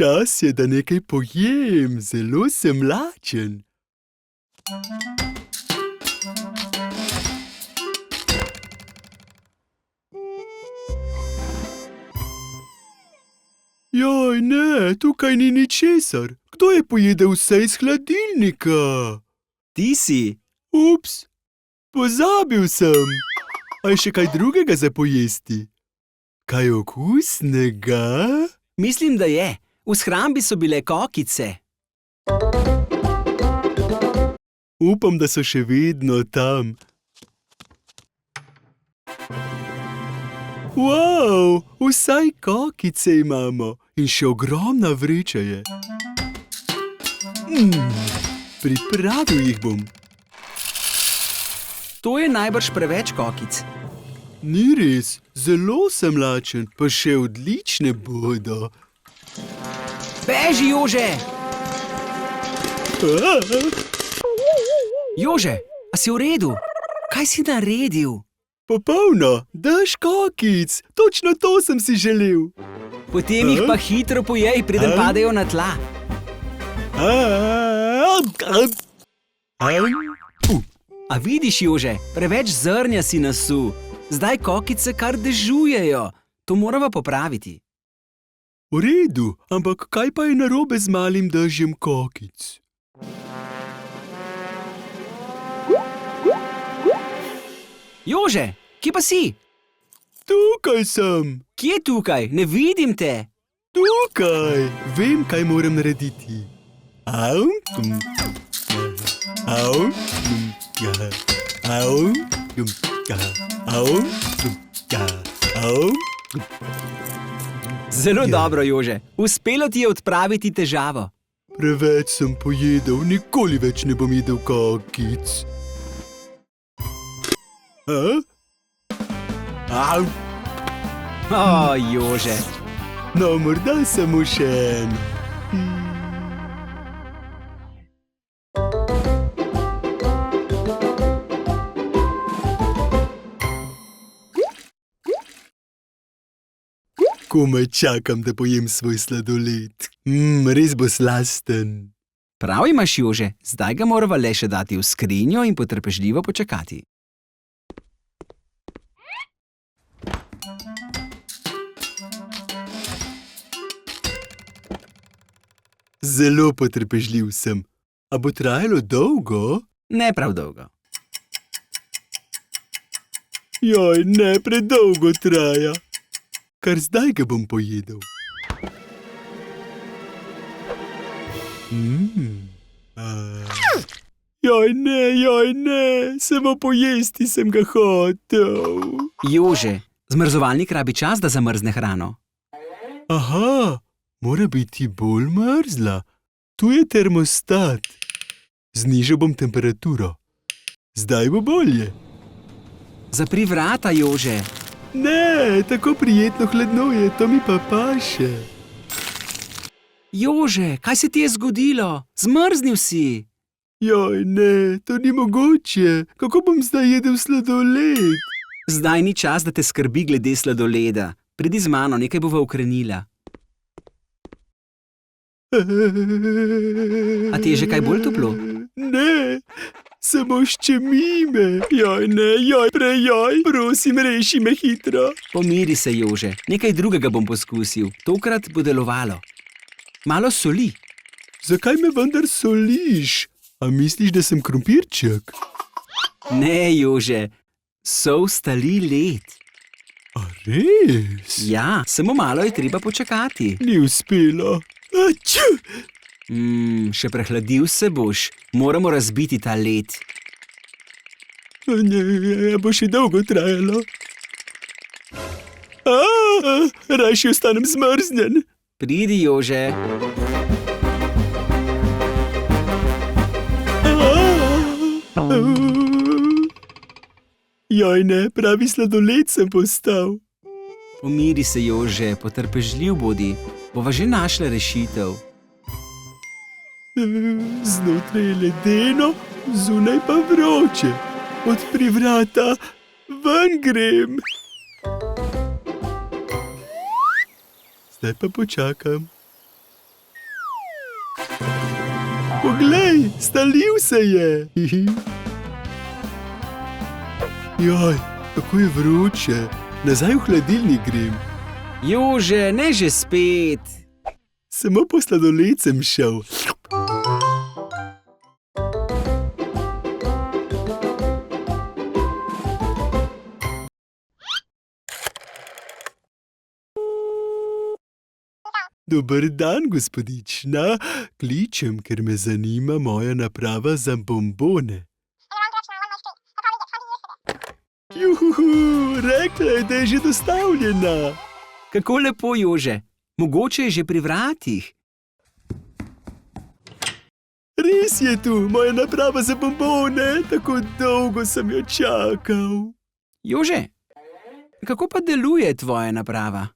Čas je, da nekaj pojem, zelo sem lačen. Joj, ne, tukaj ni ničesar. Kdo je pojedel vse iz hladilnika? Ti si. Ups, pozabil sem. A je še kaj drugega za pojesti? Kaj okusnega? Mislim, da je. V shrambi so bile kokice. Upam, da so še vedno tam. Wow, vsaj kokice imamo in še ogromna vreča je. Pripravil jih bom. To je najbrž preveč kokic. Ni res, zelo sem lačen, pa še odlične bodo. Beži, Jože! Jože, a si v redu? Kaj si naredil? Popolno, dež kokic, točno to sem si želel. Potem jih pa hitro pojej, preden padejo na tla. A vidiš, Jože, preveč zrnja si nasul. Zdaj kokice kar dežujejo. To moramo popraviti. V redu, ampak kaj pa je narobe z malim dežjem kokic? Jože, kje pa si? Tukaj sem. Kje tukaj? Ne vidim te. Tukaj. Vem, kaj moram narediti. Au. Au. Au. Au. Au. Zelo dobro, Jože. Uspelo ti je odpraviti težavo. Preveč sem pojedel, nikoli več ne bom jedel kokic. Au. O, Jože. No, morda samo še eno. Komaj čakam, da pojem svoj sladoled. Res bo slasten. Prav imaš, Jože. Zdaj ga morava le še dati v skrinjo in potrpežljivo počakati. Zelo potrpežljiv sem. A bo trajalo dolgo? Ne prav dolgo. Joj, ne predolgo traja. Kar zdaj ga bom pojedel. Joj, ne, samo pojesti sem ga hotel. Jože, zmrzovalnik rabi čas, da zamrzne hrano. Aha, mora biti bolj mrzla. Tu je termostat. Znižal bom temperaturo. Zdaj bo bolje. Zapri vrata, Jože. Ne, tako prijetno hladno je, to mi pa paše. Jože, kaj se ti je zgodilo? Zmrznil si. Joj, ne, to ni mogoče. Kako bom zdaj jedel sladoled? Zdaj ni čas, da te skrbi glede sladoleda. Pridi z mano, nekaj bova ukrenila. A ti je že kaj bolj toplo? Ne, samo ščemi me. Joj, ne, joj, prosim, reši me hitro. Pomiri se, Jože. Nekaj drugega bom poskusil. Tokrat bo delovalo. Malo soli. Zakaj me vendar soliš? A misliš, da sem krompirček? Ne, Jože. Sol stali led. A res? Ja, samo malo je treba počakati. Ni uspelo. Aču! Še prehladil se boš. Moramo razbiti ta led. Ne, bo še dolgo trajalo. Rajši ostanem zmrznjen. Pridi, Jože. Joj, ne, pravi sladoled sem postal. Pomiri se, Jože, potrpežljiv bodi. Bova že našla rešitev. Znotraj je ledeno, zunaj pa vroče. Odpri vrata, ven grem. Zdaj pa počakam. Stalil se je. Joj, kako je vroče. Nazaj v hladilnik grem. Jože, ne že spet. Samo po sladoled sem šel. Dober dan, gospodična. Kličem, ker me zanima moja naprava za bombone. Juhu, rekla je, da je že dostavljena. Kako lepo, Jože. Mogoče je že pri vratih. Res je tu, moja naprava za bombone. Tako dolgo sem jo čakal. Jože, kako pa deluje tvoja naprava?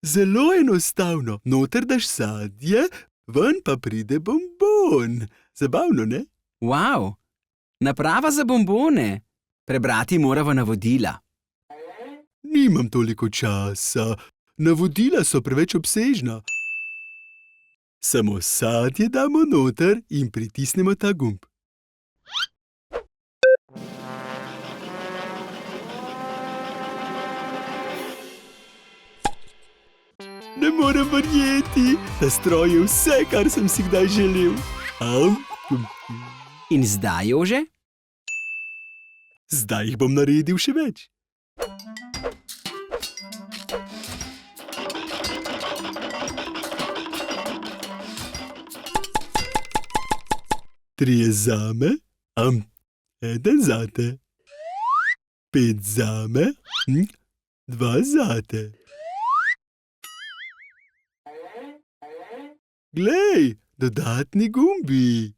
Zelo enostavno. Noter daš sadje, ven pa pride bombon. Zabavno, ne? Wow, naprava za bombone. Prebrati morava navodila. Nimam toliko časa. Navodila so preveč obsežna. Samo sadje damo noter in pritisnemo ta gumb. Ne morem verjeti, ta stroj je vse, kar sem si kdaj želel. In zdaj, Jože? Zdaj jih bom naredil še več. Trije zame, eden zate. 5 zame, 2 zate. Glej, dodatni gumbi.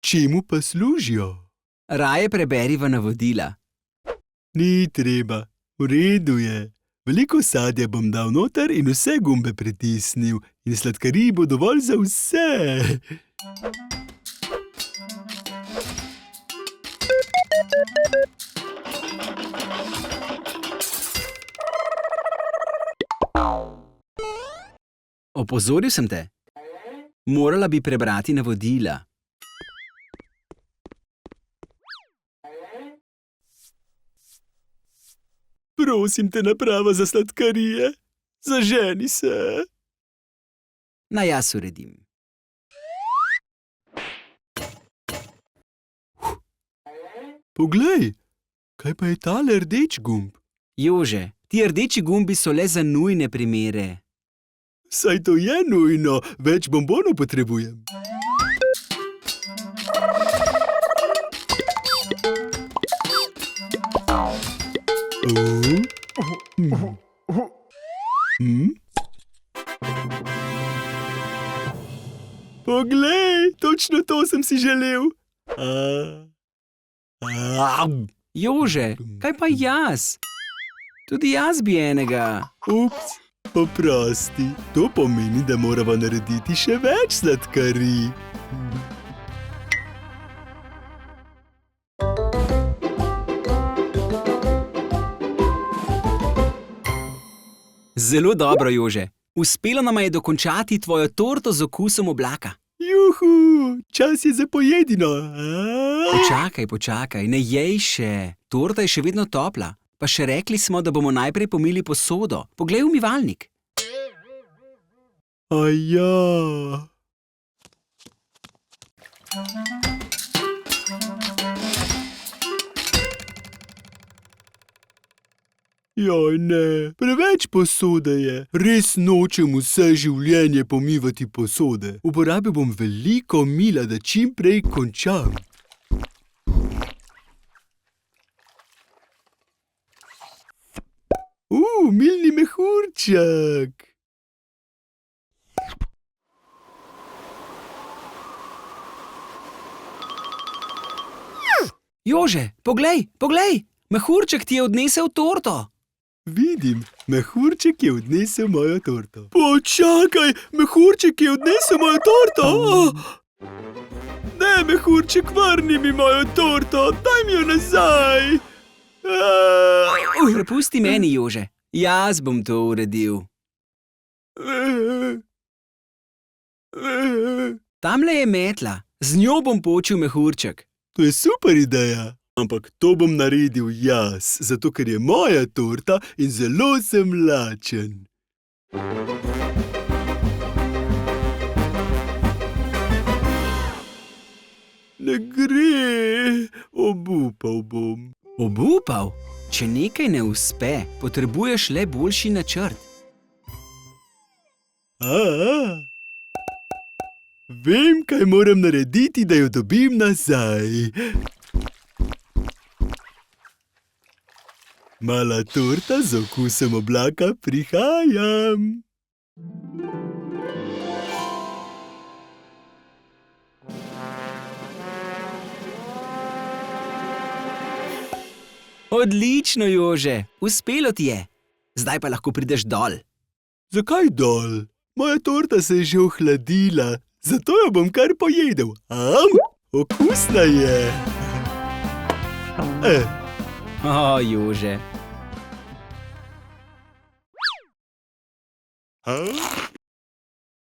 Čemu pa služijo? Raje preberiva navodila. Ni treba, v redu je. Veliko sadja bom dal noter in vse gumbe pritisnil. In sladkarij bo dovolj za vse. Opozoril sem te. Morala bi prebrati navodila. Prosim te, naprava za sladkarije. Zaženi se. Naj jaz uredim. Poglej, kaj pa je tale rdeč gumb? Jože, ti rdeči gumbi so le za nujne primere. Saj to je nujno, več bombonov potrebujem. Poglej, točno to sem si želel. Jože, kaj pa jaz? Tudi jaz bi enega. Ups, oprosti. To pomeni, da morava narediti še več sladkarij. Zelo dobro, Jože. Uspelo nama je dokončati tvojo torto z okusom oblaka. Juhu, čas je za pojedino. Počakaj, ne jej še. Torta je še vedno topla. Pa še rekli smo, da bomo najprej pomili posodo. Poglej v umivalnik. Aja. Joj ne, preveč posode je. Res nočem vse življenje pomivati posode. Uporabil bom veliko mila, da čim prej končam. Milni mehurček. Jože, poglej, mehurček ti je odnesel torto. Vidim, mehurček je odnesel mojo torto. Počakaj, mehurček je odnesel mojo torto. Ne, mehurček, vrni mi mojo torto, daj mi jo nazaj. Prepusti meni, Jože, jaz bom to uredil. Tamle je metla, Z njo bom počil mehurček. To je super ideja. Ampak to bom naredil jaz, zato ker je moja torta in zelo sem lačen. Ne gre, obupal bom. Obupal? Če nekaj ne uspe, potrebuješ le boljši načrt. Vem, kaj moram narediti, da jo dobim nazaj. Mala torta z okusom oblaka, prihajam. Odlično, Jože, uspelo ti je. Zdaj pa lahko prideš dol. Zakaj dol? Moja torta se je že ohladila, zato jo bom kar pojedel. Okusna je. O, Jože.